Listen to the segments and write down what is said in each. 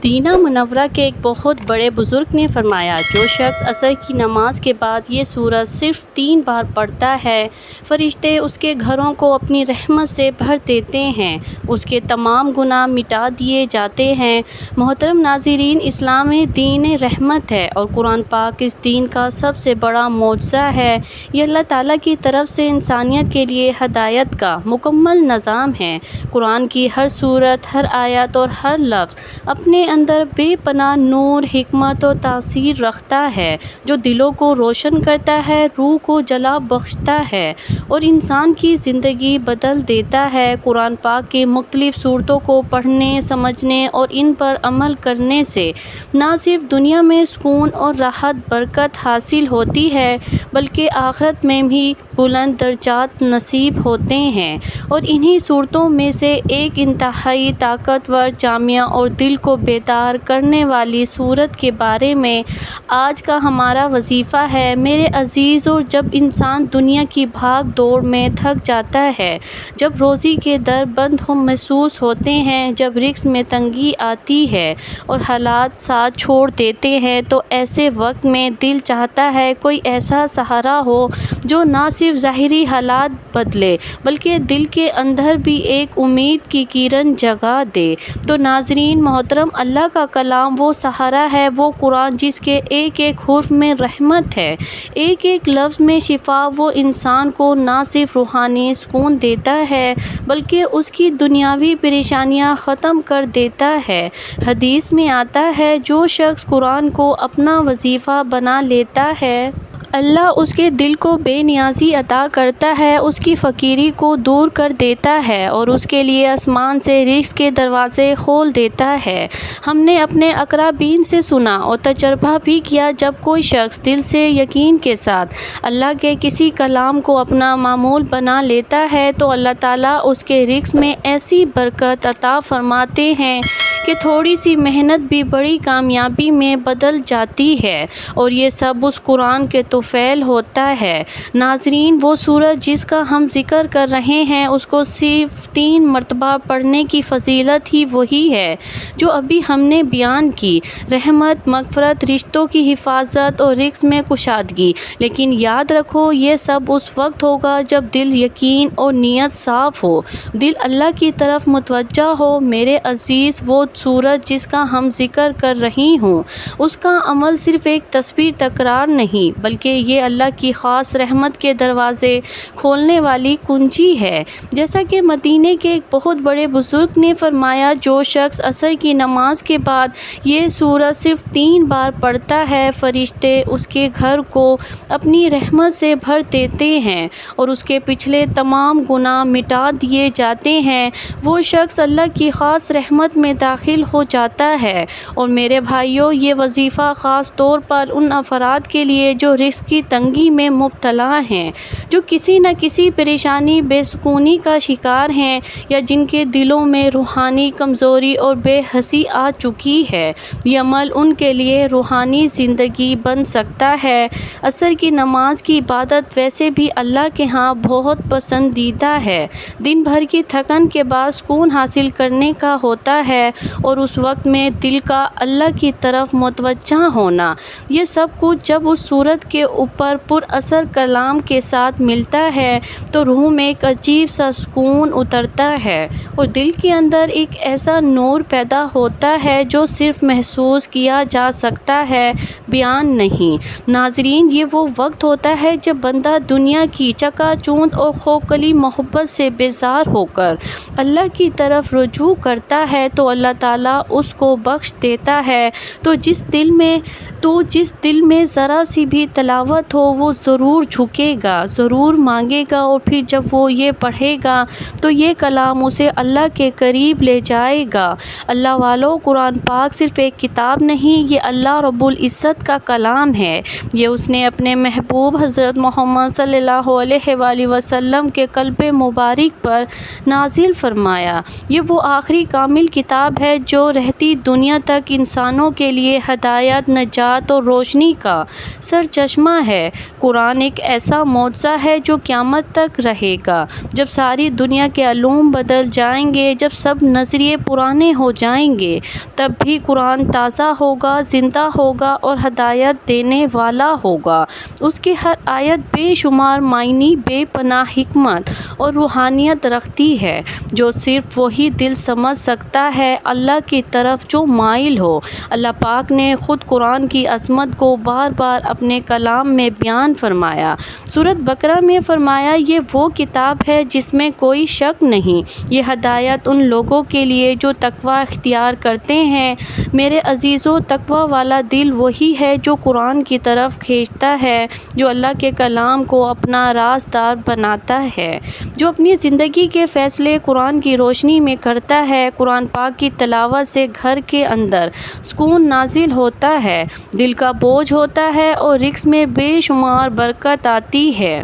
مدینہ منورہ کے ایک بہت بڑے بزرگ نے فرمایا، جو شخص عصر کی نماز کے بعد یہ سورت صرف 3 بار پڑھتا ہے، فرشتے اس کے گھروں کو اپنی رحمت سے بھر دیتے ہیں، اس کے تمام گناہ مٹا دیے جاتے ہیں۔ محترم ناظرین، اسلام دین رحمت ہے اور قرآن پاک اس دین کا سب سے بڑا معجزہ ہے۔ یہ اللہ تعالیٰ کی طرف سے انسانیت کے لیے ہدایت کا مکمل نظام ہے۔ قرآن کی ہر سورت، ہر آیت اور ہر لفظ اپنے اندر بے پناہ نور، حکمت اور تاثیر رکھتا ہے، جو دلوں کو روشن کرتا ہے، روح کو جلا بخشتا ہے اور انسان کی زندگی بدل دیتا ہے۔ قرآن پاک کی مختلف سورتوں کو پڑھنے، سمجھنے اور ان پر عمل کرنے سے نہ صرف دنیا میں سکون اور راحت برکت حاصل ہوتی ہے، بلکہ آخرت میں بھی بلند درجات نصیب ہوتے ہیں۔ اور انہی سورتوں میں سے ایک انتہائی طاقتور، جامع اور دل کو بیدار کرنے والی سورت کے بارے میں آج کا ہمارا وظیفہ ہے۔ میرے عزیزو، جب انسان دنیا کی بھاگ دوڑ میں تھک جاتا ہے، جب روزی کے در بند محسوس ہوتے ہیں، جب رزق میں تنگی آتی ہے اور حالات ساتھ چھوڑ دیتے ہیں، تو ایسے وقت میں دل چاہتا ہے کوئی ایسا سہارا ہو جو نہ صرف ظاہری حالات بدلے بلکہ دل کے اندر بھی ایک امید کی کرن جگا دے۔ تو ناظرین محترم، اللہ کا کلام وہ سہارا ہے، وہ قرآن جس کے ایک ایک حرف میں رحمت ہے، ایک ایک لفظ میں شفا۔ وہ انسان کو نہ صرف روحانی سکون دیتا ہے بلکہ اس کی دنیاوی پریشانیاں ختم کر دیتا ہے۔ حدیث میں آتا ہے، جو شخص قرآن کو اپنا وظیفہ بنا لیتا ہے، اللہ اس کے دل کو بے نیازی عطا کرتا ہے، اس کی فقیری کو دور کر دیتا ہے اور اس کے لیے آسمان سے رزق کے دروازے کھول دیتا ہے۔ ہم نے اپنے اقربین سے سنا اور تجربہ بھی کیا، جب کوئی شخص دل سے یقین کے ساتھ اللہ کے کسی کلام کو اپنا معمول بنا لیتا ہے، تو اللہ تعالیٰ اس کے رزق میں ایسی برکت عطا فرماتے ہیں کہ تھوڑی سی محنت بھی بڑی کامیابی میں بدل جاتی ہے، اور یہ سب اس قرآن کے توفیل ہوتا ہے۔ ناظرین، وہ سورت جس کا ہم ذکر کر رہے ہیں، اس کو صرف 3 مرتبہ پڑھنے کی فضیلت ہی وہی ہے جو ابھی ہم نے بیان کی: رحمت، مغفرت، رشتوں کی حفاظت اور رزق میں کشادگی۔ لیکن یاد رکھو، یہ سب اس وقت ہوگا جب دل یقین اور نیت صاف ہو، دل اللہ کی طرف متوجہ ہو۔ میرے عزیز، وہ سورت جس کا ہم ذکر کر رہی ہوں، اس کا عمل صرف ایک تسبیح تکرار نہیں، بلکہ یہ اللہ کی خاص رحمت کے دروازے کھولنے والی کنجی ہے۔ جیسا کہ مدینے کے ایک بہت بڑے بزرگ نے فرمایا، جو شخص عصر کی نماز کے بعد یہ سورت صرف 3 بار پڑھتا ہے، فرشتے اس کے گھر کو اپنی رحمت سے بھر دیتے ہیں اور اس کے پچھلے تمام گناہ مٹا دیے جاتے ہیں۔ وہ شخص اللہ کی خاص رحمت میں داخل ہو جاتا ہے۔ اور میرے بھائیوں، یہ وظیفہ خاص طور پر ان افراد کے لیے جو رزق کی تنگی میں مبتلا ہیں، جو کسی نہ کسی پریشانی، بے سکونی کا شکار ہیں، یا جن کے دلوں میں روحانی کمزوری اور بے حسی آ چکی ہے۔ یہ عمل ان کے لیے روحانی زندگی بن سکتا ہے۔ عصر کی نماز کی عبادت ویسے بھی اللہ کے ہاں بہت پسندیدہ ہے۔ دن بھر کی تھکن کے بعد سکون حاصل کرنے کا ہوتا ہے، اور اس وقت میں دل کا اللہ کی طرف متوجہ ہونا، یہ سب کچھ جب اس سورت کے اوپر پر اثر کلام کے ساتھ ملتا ہے تو روح میں ایک عجیب سا سکون اترتا ہے اور دل کے اندر ایک ایسا نور پیدا ہوتا ہے جو صرف محسوس کیا جا سکتا ہے، بیان نہیں۔ ناظرین، یہ وہ وقت ہوتا ہے جب بندہ دنیا کی چکا چوند اور کھوکھلی محبت سے بیزار ہو کر اللہ کی طرف رجوع کرتا ہے، تو اللہ تعالیٰ اس کو بخش دیتا ہے۔ تو جس دل میں ذرا سی بھی تلاوت ہو، وہ ضرور جھکے گا، ضرور مانگے گا، اور پھر جب وہ یہ پڑھے گا تو یہ کلام اسے اللہ کے قریب لے جائے گا۔ اللہ والو، قرآن پاک صرف ایک کتاب نہیں، یہ اللہ رب العزت کا کلام ہے۔ یہ اس نے اپنے محبوب حضرت محمد صلی اللہ علیہ وآلہ وسلم کے قلب مبارک پر نازل فرمایا۔ یہ وہ آخری کامل کتاب ہے ہے جو رہتی دنیا تک انسانوں کے لیے ہدایت، نجات اور روشنی کا سرچشمہ ہے۔ قرآن ایک ایسا معجزہ ہے جو قیامت تک رہے گا۔ جب ساری دنیا کے علوم بدل جائیں گے، جب سب نظریے پرانے ہو جائیں گے، تب بھی قرآن تازہ ہوگا، زندہ ہوگا اور ہدایت دینے والا ہوگا۔ اس کی ہر آیت بے شمار معنی، بے پناہ حکمت اور روحانیت رکھتی ہے جو صرف وہی دل سمجھ سکتا ہے اللہ کی طرف جو مائل ہو۔ اللہ پاک نے خود قرآن کی عظمت کو بار بار اپنے کلام میں بیان فرمایا۔ سورۃ بقرہ میں فرمایا، یہ وہ کتاب ہے جس میں کوئی شک نہیں، یہ ہدایت ان لوگوں کے لیے جو تقوی اختیار کرتے ہیں۔ میرے عزیزو، تقوی والا دل وہی ہے جو قرآن کی طرف کھینچتا ہے، جو اللہ کے کلام کو اپنا رازدار بناتا ہے، جو اپنی زندگی کے فیصلے قرآن کی روشنی میں کرتا ہے۔ قرآن پاک کی تلاوت سے گھر کے اندر سکون نازل ہوتا ہے، دل کا بوجھ ہوتا ہے اور رزق میں بے شمار برکت آتی ہے۔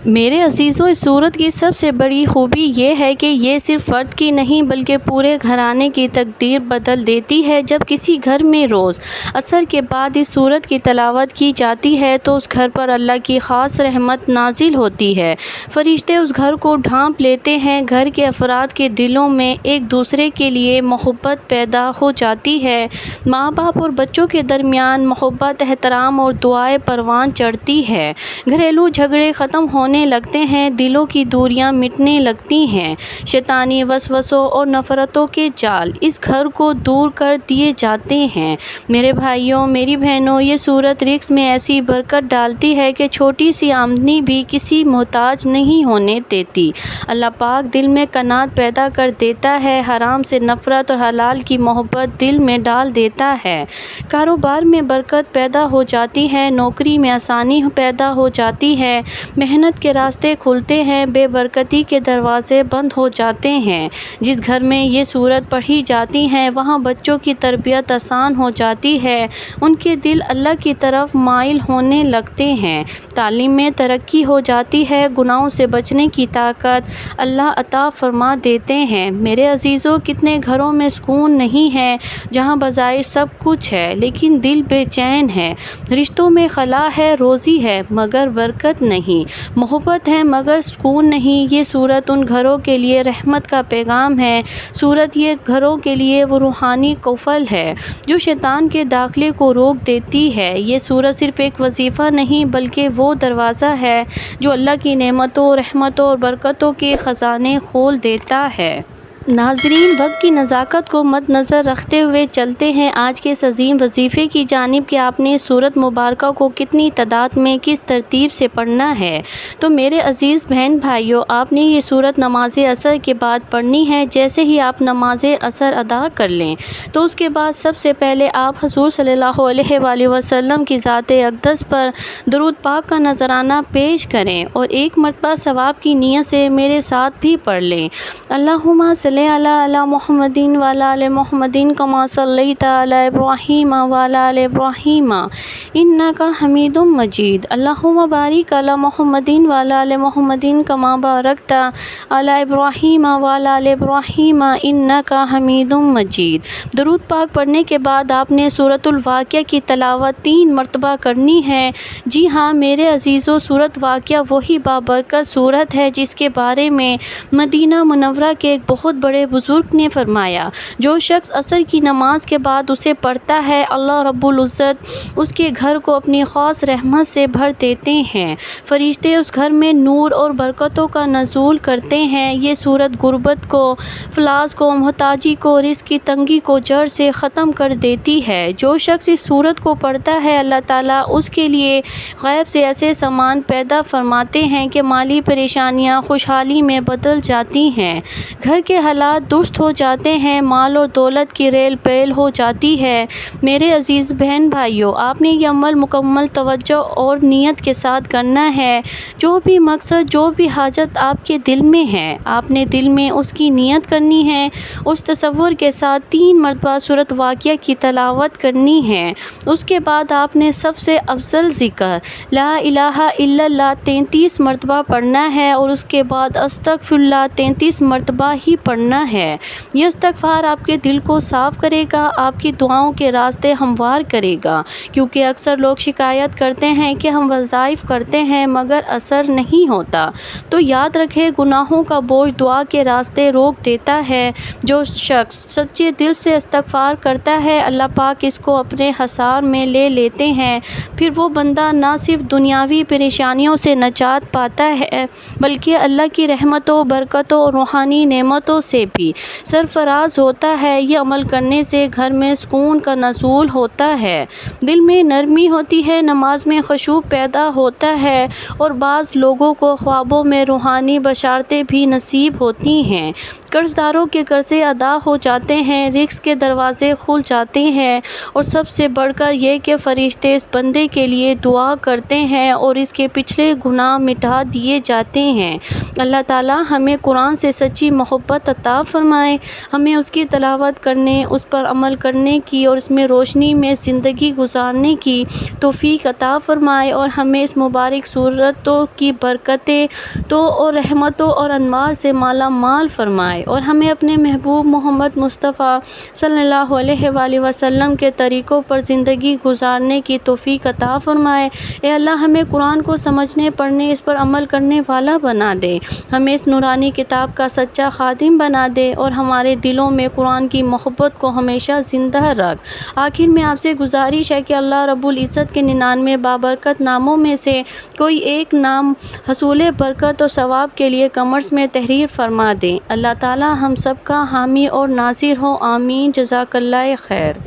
میرے عزیزو، اس سورت کی سب سے بڑی خوبی یہ ہے کہ یہ صرف فرد کی نہیں بلکہ پورے گھرانے کی تقدیر بدل دیتی ہے۔ جب کسی گھر میں روز عصر کے بعد اس سورت کی تلاوت کی جاتی ہے تو اس گھر پر اللہ کی خاص رحمت نازل ہوتی ہے، فرشتے اس گھر کو ڈھانپ لیتے ہیں، گھر کے افراد کے دلوں میں ایک دوسرے کے لیے محبت پیدا ہو جاتی ہے، ماں باپ اور بچوں کے درمیان محبت، احترام اور دعائیں پروان چڑھتی ہے، گھریلو جھگڑے ختم ہونے لگتے ہیں، دلوں کی دوریاں مٹنے لگتی ہیں، شیطانی وسوسوں اور نفرتوں کے جال اس گھر کو دور کر دیے جاتے ہیں۔ میرے بھائیوں، میری بہنوں، یہ سورت رزق میں ایسی برکت ڈالتی ہے کہ چھوٹی سی آمدنی بھی کسی محتاج نہیں ہونے دیتی۔ اللہ پاک دل میں قناعت پیدا کر دیتا ہے، حرام سے نفرت اور حلال کی محبت دل میں ڈال دیتا ہے، کاروبار میں برکت پیدا ہو جاتی ہے، نوکری میں آسانی پیدا ہو جاتی ہے، محنت کے راستے کھلتے ہیں، بے برکتی کے دروازے بند ہو جاتے ہیں۔ جس گھر میں یہ سورت پڑھی جاتی ہیں وہاں بچوں کی تربیت آسان ہو جاتی ہے، ان کے دل اللہ کی طرف مائل ہونے لگتے ہیں، تعلیم میں ترقی ہو جاتی ہے، گناہوں سے بچنے کی طاقت اللہ عطا فرما دیتے ہیں۔ میرے عزیزو، کتنے گھروں میں سکون نہیں ہے جہاں بظاہر سب کچھ ہے لیکن دل بے چین ہے، رشتوں میں خلا ہے، روزی ہے مگر برکت نہیں، محبت ہے مگر سکون نہیں۔ یہ سورت ان گھروں کے لیے رحمت کا پیغام ہے، سورت یہ گھروں کے لیے وہ روحانی قفل ہے جو شیطان کے داخلے کو روک دیتی ہے۔ یہ سورت صرف ایک وظیفہ نہیں بلکہ وہ دروازہ ہے جو اللہ کی نعمتوں، رحمتوں اور برکتوں کے خزانے کھول دیتا ہے۔ ناظرین، وقت کی نزاکت کو مد نظر رکھتے ہوئے چلتے ہیں آج کے اس عظیم وظیفے کی جانب کہ آپ نے سورت مبارکہ کو کتنی تعداد میں کس ترتیب سے پڑھنا ہے۔ تو میرے عزیز بہن بھائیوں، آپ نے یہ سورت نماز عصر کے بعد پڑھنی ہے۔ جیسے ہی آپ نماز عصر ادا کر لیں تو اس کے بعد سب سے پہلے آپ حضور صلی اللہ علیہ وآلہ وسلم کی ذات اقدس پر درود پاک کا نذرانہ پیش کریں اور ایک مرتبہ ثواب کی نیت سے میرے ساتھ بھی پڑھ لیں۔ اللہم صلی علی محمد وعلی آل محمد کما صلیت علی ابراہیم وعلی آل ابراہیم انک حمید مجید۔ اللہم بارک علی محمد وعلی آل محمد کما بارکت علی ابراہیم وعلی آل ابراہیم انک حمید مجید۔ درود پاک پڑھنے کے بعد آپ نے سورۃ الواقعہ کی تلاوت 3 مرتبہ کرنی ہے۔ جی ہاں میرے عزیزو، سورۃ واقعہ وہی بابرکت سورت ہے جس کے بارے میں مدینہ منورہ کے ایک بہت بڑے بزرگ نے فرمایا، جو شخص عصر کی نماز کے بعد اسے پڑھتا ہے اللہ رب العزت اس کے گھر کو اپنی خاص رحمت سے بھر دیتے ہیں، فرشتے اس گھر میں نور اور برکتوں کا نزول کرتے ہیں۔ یہ سورت غربت کو، افلاس کو، محتاجی کو، رزق کی تنگی کو جڑ سے ختم کر دیتی ہے۔ جو شخص اس سورت کو پڑھتا ہے اللہ تعالیٰ اس کے لیے غیب سے ایسے سامان پیدا فرماتے ہیں کہ مالی پریشانیاں خوشحالی میں بدل جاتی ہیں، گھر کے حالات درست ہو جاتے ہیں، مال اور دولت کی ریل پیل ہو جاتی ہے۔ میرے عزیز بہن بھائیوں، آپ نے یہ عمل مکمل توجہ اور نیت کے ساتھ کرنا ہے۔ جو بھی مقصد، جو بھی حاجت آپ کے دل میں ہے، آپ نے دل میں اس کی نیت کرنی ہے، اس تصور کے ساتھ 3 مرتبہ سورۃ واقعہ کی تلاوت کرنی ہے۔ اس کے بعد آپ نے سب سے افضل ذکر لا الہ الا اللہ 33 مرتبہ پڑھنا ہے اور اس کے بعد استغفر اللہ 33 مرتبہ ہی پڑھنا کرنا ہے۔ یہ استغفار آپ کے دل کو صاف کرے گا، آپ کی دعاؤں کے راستے ہموار کرے گا، کیونکہ اکثر لوگ شکایت کرتے ہیں کہ ہم وظائف کرتے ہیں مگر اثر نہیں ہوتا۔ تو یاد رکھیں، گناہوں کا بوجھ دعا کے راستے روک دیتا ہے۔ جو شخص سچے دل سے استغفار کرتا ہے، اللہ پاک اس کو اپنے حصار میں لے لیتے ہیں۔ پھر وہ بندہ نہ صرف دنیاوی پریشانیوں سے نجات پاتا ہے بلکہ اللہ کی رحمتوں، برکتوں اور روحانی نعمتوں سے بھی سرفراز ہوتا ہے۔ یہ عمل کرنے سے گھر میں سکون کا نزول ہوتا ہے، دل میں نرمی ہوتی ہے، نماز میں خشوع پیدا ہوتا ہے اور بعض لوگوں کو خوابوں میں روحانی بشارتیں بھی نصیب ہوتی ہیں۔ قرض داروں کے قرضے ادا ہو جاتے ہیں، رزق کے دروازے کھل جاتے ہیں، اور سب سے بڑھ کر یہ کہ فرشتے اس بندے کے لیے دعا کرتے ہیں اور اس کے پچھلے گناہ مٹا دیے جاتے ہیں۔ اللہ تعالی ہمیں قرآن سے سچی محبت عطا فرمائے، ہمیں اس کی تلاوت کرنے، اس پر عمل کرنے کی اور اس میں روشنی میں زندگی گزارنے کی توفیق عطا فرمائے، اور ہمیں اس مبارک صورتوں کی برکتیں تو اور رحمتوں اور انوار سے مالا مال فرمائے، اور ہمیں اپنے محبوب محمد مصطفیٰ صلی اللہ علیہ وآلہ وسلم کے طریقوں پر زندگی گزارنے کی توفیق عطا فرمائے۔ اے اللہ، ہمیں قرآن کو سمجھنے، پڑھنے، اس پر عمل کرنے والا بنا دے، ہمیں اس نورانی کتاب کا سچا خادم بنا دے، اور ہمارے دلوں میں قرآن کی محبت کو ہمیشہ زندہ رکھ۔ آخر میں آپ سے گزارش ہے کہ اللہ رب العزت کے 99 بابرکت ناموں میں سے کوئی ایک نام حصول برکت اور ثواب کے لیے کمنٹس میں تحریر فرما دیں۔ اللہ تعالی ہم سب کا حامی اور ناصر ہو، آمین۔ جزاک اللہ خیر۔